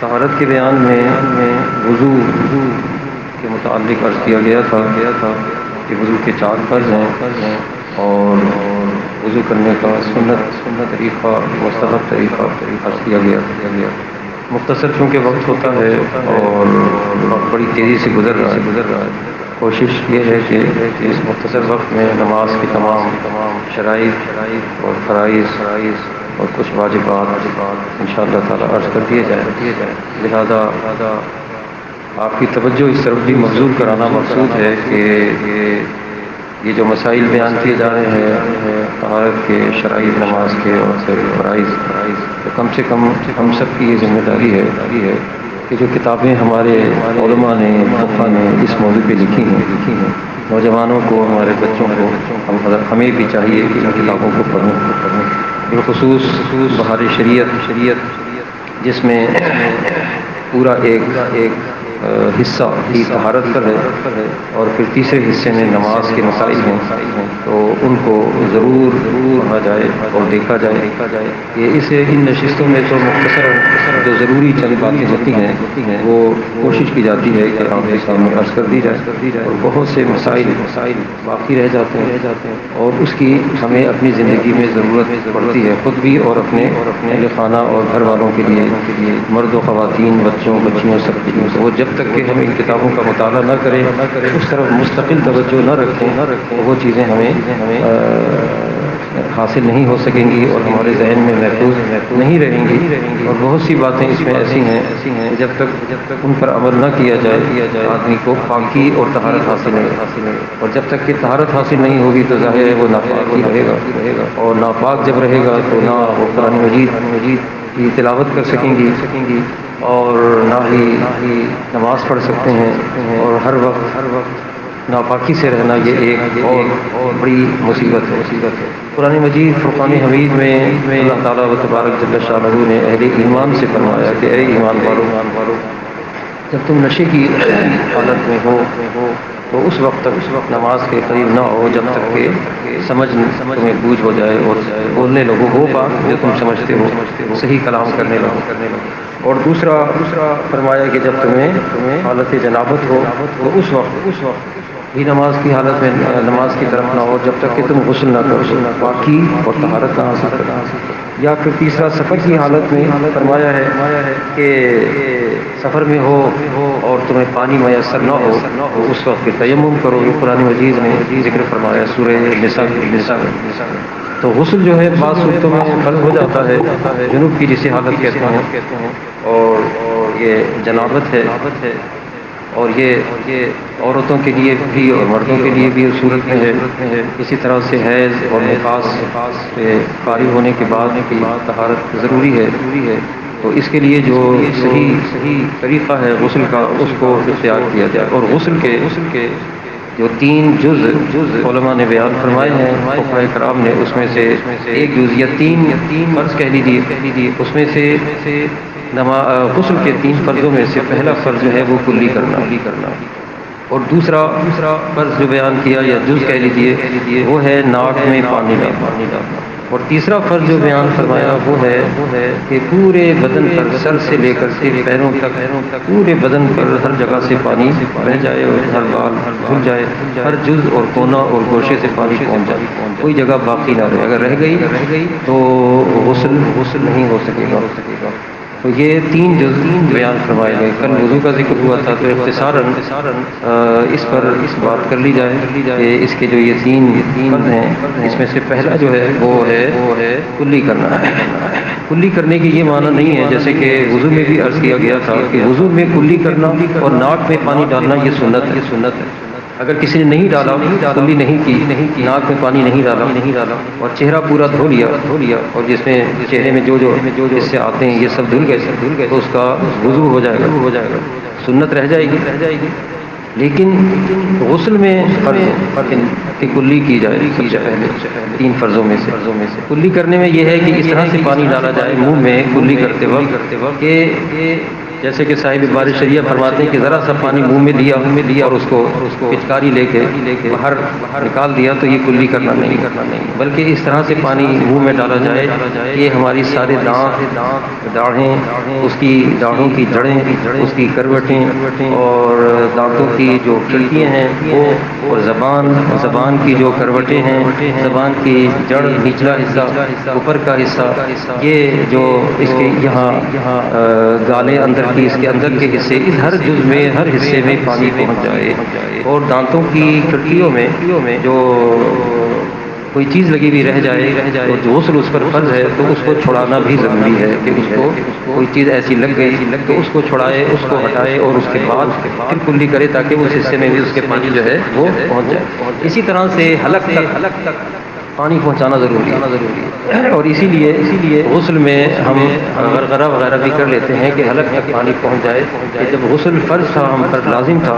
طہارت کے بیان میں وضو کے متعلق عرض کیا گیا تھا کہ وضو کے 4 فرض ہیں اور وضو کرنے کا سنت طریقہ مستحب طریقہ عرض کیا گیا۔ مختصر چونکہ وقت ہوتا ہے اور بڑی تیزی سے گزر رہا ہے، کوشش یہ ہے کہ اس مختصر وقت میں نماز کی تمام شرائط اور فرائض اور کچھ واجبات انشاءاللہ تعالی عرض کر دیے جائیں۔ لہذا آپ کی توجہ اس طرف بھی مبذول کرانا مقصود ہے کہ یہ جو مسائل بیان کیے جا رہے ہیں طہارت کے، شرائط نماز کے اور فرائض، تو کم سے کم ہم سب کی یہ ذمہ داری ہے کہ جو کتابیں ہمارے علماء نے، فقہ نے اس موضوع پہ لکھی ہیں، نوجوانوں کو، ہمارے بچوں کو، ہمیں بھی چاہیے کہ ان کتابوں کو پڑھیں، بالخصوص بہار شریعت جس میں پورا ایک حصہ ہی طہارت پر ہے اور پھر تیسرے حصے میں نماز کے مسائل ہیں، تو ان کو ضرور پڑھا جائے اور دیکھا جائے کہ ان نشستوں میں تو مختصر جو ضروری چند باتیں ہوتی ہیں وہ کوشش کی جاتی ہے کہ آپ کے سامنے عرض کر دی جائے، اور بہت سے مسائل باقی رہ جاتے ہیں اور اس کی ہمیں اپنی زندگی میں ضرورت پڑتی ہے، خود بھی اور اپنے اہل خانہ اور گھر والوں کے لیے، مرد و خواتین، بچوں بچیوں سب کے لیے۔ وہ جب تک کہ ہم ان کتابوں کا مطالعہ نہ کریں، اس طرف مستقل توجہ نہ رکھیں، وہ چیزیں ہمیں حاصل نہیں ہو سکیں گی اور ہمارے ذہن میں محفوظ نہیں رہیں گی، اور بہت سی باتیں اس میں ایسی ہیں کہ جب تک ان پر عمل نہ کیا جائے آدمی کو پاکی اور طہارت حاصل نہیں، اور جب تک کہ طہارت حاصل نہیں ہوگی تو ظاہر ہے وہ ناپاک ہی رہے گا، اور ناپاک جب رہے گا تو نہ وہ قرآن مجید کی تلاوت کر سکیں گی اور نہ ہی نماز پڑھ سکتے ہیں، اور ہر وقت ناپاکی سے رہنا یہ ایک اور بڑی مصیبت ہے۔ قرآن مجید فرقان حمید میں اللہ تعالیٰ و تبارک جل شانہ نے اہل ایمان سے فرمایا کہ اے ایمان والو، جب تم نشے کی حالت میں ہو تو اس وقت نماز کے قریب نہ ہو جب تک کہ سمجھ تمہیں بوجھ ہو جائے اور بولنے لگو وہ بات جو تم سمجھتے ہو، صحیح کلام کرنے لگو۔ اور دوسرا فرمایا کہ جب تمہیں حالت جنابت ہو تو اس وقت بھی نماز کی حالت میں نماز کی طرف نہ ہو جب تک کہ تم غسل نہ کرو، پاکی اور طہارت نہ حاصل کرو۔ یا پھر تیسرا سفر کی حالت میں فرمایا ہے کہ سفر میں ہو اور تمہیں پانی میسر نہ ہو تو اس وقت پھر تیمم کرو۔ یہ قرآن مجید نے ذکر فرمایا سورہ نساء۔ تو غسل جو ہے بعض صورتوں میں فرض ہو جاتا ہے، جنوب کی جسے حالت کہتے ہیں، اور یہ جنابت ہے، اور یہ عورتوں کے لیے بھی اور مردوں کے لیے بھی اس صورت میں ہے۔ اسی طرح سے حیض اور نفاس سے فارغ ہونے کے بعد طہارت ضروری ہے، تو اس کے لیے جو صحیح طریقہ ہے غسل کا اس کو اختیار کیا جائے۔ اور غسل کے جو 3 جز علماء نے بیان فرمائے ہیں، فقہاء کرام نے، اس میں سے ایک جز یا 3 فرض کہہ لیجیے، اس میں سے غسل کے 3 فرضوں میں سے پہلا فرض جو ہے وہ کلی کرنا، اور دوسرا فرض جو بیان کیا یا جز کہہ لیجیے وہ ہے ناک میں پانی ڈالنا، اور تیسرا فرض جو بیان فرمایا وہ ہے کہ پورے بدن پر سر سے لے کر کے پیروں تک پورے بدن پر ہر جگہ سے پانی بہہ جائے اور ہر بال دھل جائے، ہر جز اور کونا اور گوشے سے پانی پہنچ جائے، کوئی جگہ باقی نہ رہے، اگر رہ گئی تو غسل نہیں ہو سکے گا۔ تو یہ 3 جز بیان فرمائے گئے۔ کل وضو کا ذکر ہوا تھا تو اختصاراً اس پر بات کر لی جائے کہ اس کے جو یہ 3 فرض ہیں اس میں سے پہلا جو ہے وہ ہے کلی کرنا۔ کلی کرنے کی یہ معنی نہیں ہے جیسے کہ وضو میں بھی عرض کیا گیا تھا کہ وضو میں کلی کرنا اور ناک میں پانی ڈالنا یہ سنت ہے۔ اگر کسی نے نہیں ڈالا، کلی نہیں کی، ناک میں پانی نہیں ڈالا اور چہرہ پورا دھو لیا اور جس میں چہرے میں جو اس سے آتے ہیں یہ سب دھل گئے تو اس کا وضو ہو جائے گا، سنت رہ جائے گی۔ لیکن غسل میں فرض کہ کلی کی جائے سب سے پہلے 3 فرضوں میں سے۔ کلی کرنے میں یہ ہے کہ اس طرح سے پانی ڈالا جائے منہ میں کلی کرتے وقت کہ جیسے کہ صاحب بار شریعہ فرماتے ہیں کہ ذرا سا پانی منہ میں لیا اور اس کو پچکاری لے کے باہر نکال دیا تو یہ کلی کرنا نہیں، بلکہ اس طرح سے پانی منہ میں ڈالا جائے کہ ہماری سارے داڑھیں، اس کی داڑھوں کی جڑیں، اس کی کروٹیں اور دانتوں کی جو کھڑکیاں ہیں وہ، اور زبان کی جو کروٹیں ہیں، زبان کی جڑ، نچلا حصہ، اوپر کا حصہ، یہ جو اس کے یہاں گالے اندر کی، اس کے اندر کے حصے، اس ہر جز میں، ہر حصے میں پانی پہنچ جائے، اور دانتوں کی کھڑکیوں میں جو کوئی چیز لگی ہوئی رہ جائے اور جو غسل اس پر فرض ہے تو اس کو چھڑانا بھی ضروری ہے کہ اس کو کوئی چیز ایسی لگ گئی تو اس کو چھڑائے، اس کو ہٹائے اور اس کے بعد پھر کلی کرے تاکہ اس حصے میں بھی اس کے پانی جو ہے وہ پہنچ جائے۔ اسی طرح سے حلق تک پانی پہنچانا ضروری ہے، اور اسی لیے غسل میں ہم غرغرہ وغیرہ بھی کر لیتے ہیں کہ حلق تک پانی پہنچ جائے، کہ جب غسل فرض تھا ہم پر لازم تھا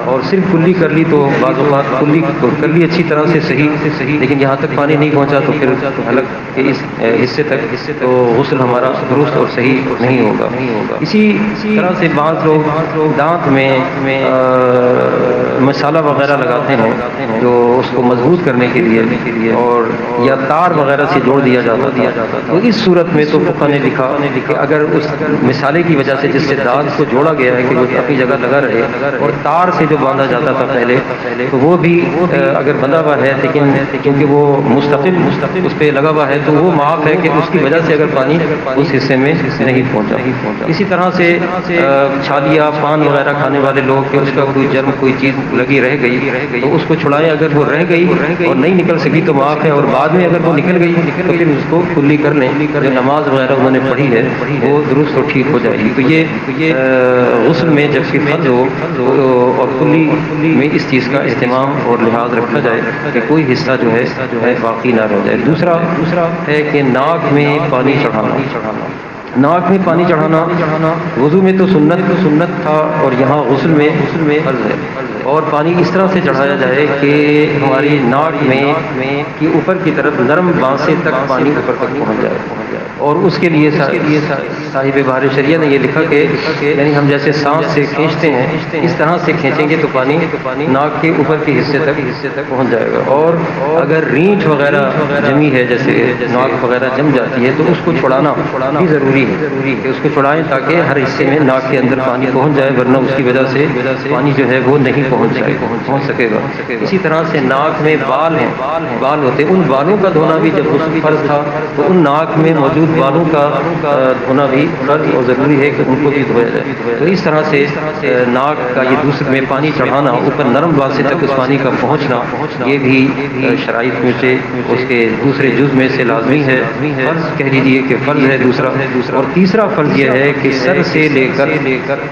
اور صرف کلی کر لی تو بعض اوقات کلی کر لی اچھی طرح سے صحیح، لیکن یہاں تک پانی نہیں پہنچا تو پھر حلق کے اس حصے تک تو غسل ہمارا درست اور صحیح نہیں ہوگا۔ اسی طرح سے بعض لوگ دانت میں مسالہ وغیرہ لگاتے ہیں جو اس کو مضبوط کرنے کے لیے، اور یا تار وغیرہ سے جوڑ دیا جاتا تھا، تو اس صورت میں تو فقہ نے لکھا کہ اگر اس مثالے کی وجہ سے جس سے دانت کو جوڑا گیا ہے کہ وہ اپنی جگہ لگا رہے، اور تار سے جو باندھا جاتا تھا پہلے تو وہ بھی اگر بندھا ہوا ہے لیکن کیونکہ وہ مستقل اس پہ لگا ہوا ہے تو وہ معاف ہے کہ اس کی وجہ سے اگر پانی اس حصے میں نہیں پہنچا۔ اسی طرح سے چھالیا پان وغیرہ کھانے والے لوگ کہ اس کا کوئی جرم، کوئی چیز لگی رہ گئی تو اس کو چھڑائیں، اگر وہ رہ گئی اور نہیں نکل سکی تو معاف ہے، اور بعد میں اگر وہ نکل گئی تو پھر اس کو کلی کر لیں، جو نماز وغیرہ انہوں نے پڑھی ہے وہ درست اور ٹھیک ہو جائے گی۔ تو یہ غسل میں جب کہ فرض ہو اور کلی میں اس چیز کا اہتمام اور لحاظ رکھا جائے کہ کوئی حصہ جو ہے باقی نہ رہ جائے۔ دوسرا ہے کہ ناک میں پانی چڑھانا۔ ناک میں پانی چڑھانا وضو میں تو سنت تھا، اور یہاں غسل میں فرض ہے، اور پانی اس طرح سے چڑھایا جائے کہ ہماری ناک میں کی اوپر کی طرف نرم بانسیں تک پانی اوپر تک پہنچ جائے، اور اس کے لیے صاحب بار شریعہ نے یہ لکھا کہ یعنی ہم جیسے سانس سے کھینچتے ہیں اس طرح سے کھینچیں گے تو پانی ناک کے اوپر کے حصے تک پہنچ جائے گا، اور اگر ریچھ وغیرہ جمی ہے، جیسے ناک وغیرہ جم جاتی ہے تو اس کو چھڑانا بھی ضروری ہے کہ اس کو چھڑائیں تاکہ ہر حصے میں ناک کے اندر پانی پہنچ جائے، ورنہ اس کی وجہ سے پانی جو ہے وہ نہیں پہنچ سکے گا۔ اسی طرح سے ناک میں بال ہوتے ہیں، ان بالوں کا دھونا بھی جب غسل فرض تھا تو ان ناک میں موجود بالوں کا دھونا بھی فرض اور ضروری ہے کہ ان کو بھی دھویا جائے۔ تو اس طرح سے ناک کا یہ دوسرے میں پانی چڑھانا، اوپر نرم بانسیں تک اس پانی کا پہنچنا، یہ بھی شرائط میں سے اس کے دوسرے جز میں سے لازمی ہے، فرض کہہ لیجیے کہ فرض ہے دوسرا۔ اور تیسرا فرض یہ ہے کہ سر سے لے کر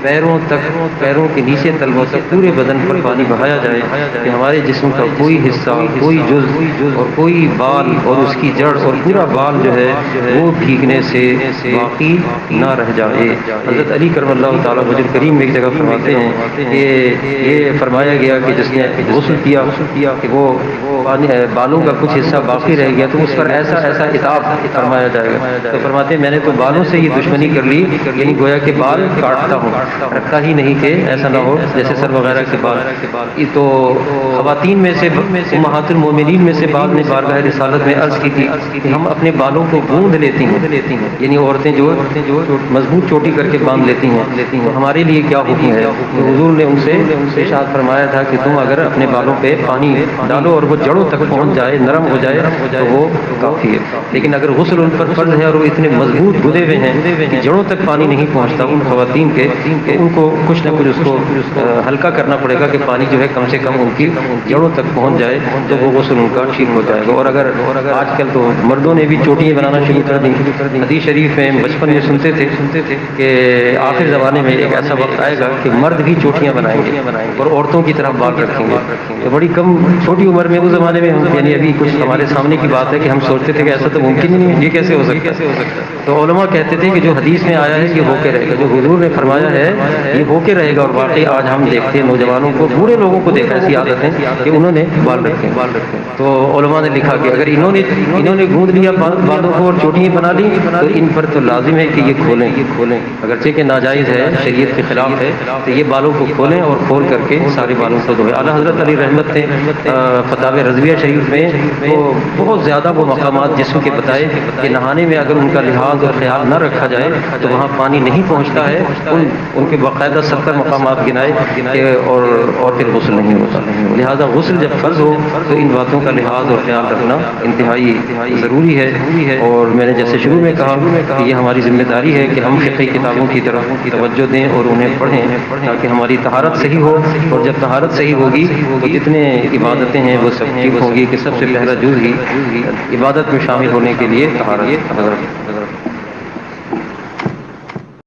پیروں تک، پیروں کے نیچے تلووں تک پورے بدن پر پانی بہایا جائے کہ ہمارے جسم کا کوئی حصہ، کوئی جز اور کوئی بال اور اس کی جڑ اور پورا بال جو ہے وہ بھیگنے سے باقی نہ رہ جائے۔ حضرت علی کرم اللہ تعالیٰ وجہ کریم میں ایک جگہ فرماتے ہیں کہ یہ فرمایا گیا کہ جس نے غسل کیا کہ وہ بالوں کا کچھ حصہ باقی رہ گیا تو اس پر ایسا عتاب فرمایا جائے گا، تو فرماتے ہیں میں نے تو بالوں سے یہ دشمنی کر لی، یعنی گویا کہ بال کاٹتا ہوں، رکھتا ہی نہیں کہ ایسا نہ ہو جیسے سر وغیرہ کے بال۔ تو خواتین میں سے امہات المومنین میں سے بعض نے بارگاہ رسالت میں عرض کی تھی کہ ہم اپنے بالوں کو گوندھ لیتی ہیں، یعنی عورتیں جو مضبوط چوٹی کر کے باندھ لیتی ہیں، تو ہمارے لیے کیا حکم ہے؟ تو حضور نے ان سے ارشاد فرمایا تھا کہ تم اگر اپنے بالوں پہ پانی ڈالو اور وہ جڑوں تک پہنچ جائے، نرم ہو جائے تو وہ کافی ہے، لیکن اگر غسل ان پر فرض ہے اور وہ اتنے مضبوط گدے ہوئے ہیں کہ جڑوں تک پانی نہیں پہنچتا ان خواتین کے، تو ان کو کچھ نہ کچھ اس کو ہلکا کرنا پڑے گا کہ پانی جو ہے کم سے کم ان کی جڑوں تک پہنچ جائے تو وہ غسل ان کا ٹھیک ہو جائے گا۔ اور اگر آج کل تو مردوں نے بھی چوٹیاں بنانا شروع کر دی، حدیث شریف میں بچپن میں سنتے تھے کہ آخر زمانے میں ایک ایسا وقت آئے گا کہ مرد بھی چوٹیاں بنائیں گے اور عورتوں کی طرح بال رکھیں گے، تو بڑی کم چھوٹی عمر میں اس زمانے میں یعنی ابھی کچھ ہمارے سامنے کی بات ہے کہ ہم سوچتے تھے کہ ایسا تو ممکن ہی نہیں ہے، یہ کیسے ہو سکتا ہے؟ تو علماء کہتے تھے کہ جو حدیث میں آیا ہے یہ ہو کے رہے گا، جو حضور نے فرمایا ہے یہ ہو کے رہے گا، اور واقعی آج ہم دیکھتے ہیں نوجوانوں کو، بوڑھے لوگوں کو دیکھا ایسی عادت ہے کہ انہوں نے بال رکھے۔ تو علماء نے لکھا کہ اگر انہوں نے گوندھ لیا بالوں کو اور چوٹیاں بنا لی تو ان پر تو لازم ہے کہ یہ کھولیں اگرچہ کہ ناجائز ہے، شریعت کے خلاف ہے، تو یہ بالوں کو کھولیں اور کھول کر کے سارے بالوں کو دھوئیں۔ اعلیٰ حضرت علی رحمت نے فتاوی رضویہ شریف میں تو بہت زیادہ وہ مقامات جسم کے بتائے کہ نہانے میں اگر ان کا لحاظ اور خیال نہ رکھا جائے تو وہاں پانی نہیں پہنچتا ہے، ان کے باقاعدہ 70 مقامات گنائے کہ اور پھر غسل نہیں ہوتا۔ لہذا غسل جب فرض ہو تو ان باتوں کا لحاظ اور خیال رکھنا انتہائی ضروری ہے، اور میں نے جیسے شروع میں کہا کہ یہ ہماری ذمہ داری ہے کہ ہم فقہی کتابوں کی طرف توجہ دیں اور انہیں پڑھیں تاکہ ہماری طہارت صحیح ہو، اور جب طہارت صحیح ہوگی تو جتنے عبادتیں ہیں وہ سب ٹھیک ہوں گی، کہ سب سے پہلا جز ہی عبادت میں شامل ہونے کے لیے طہارت۔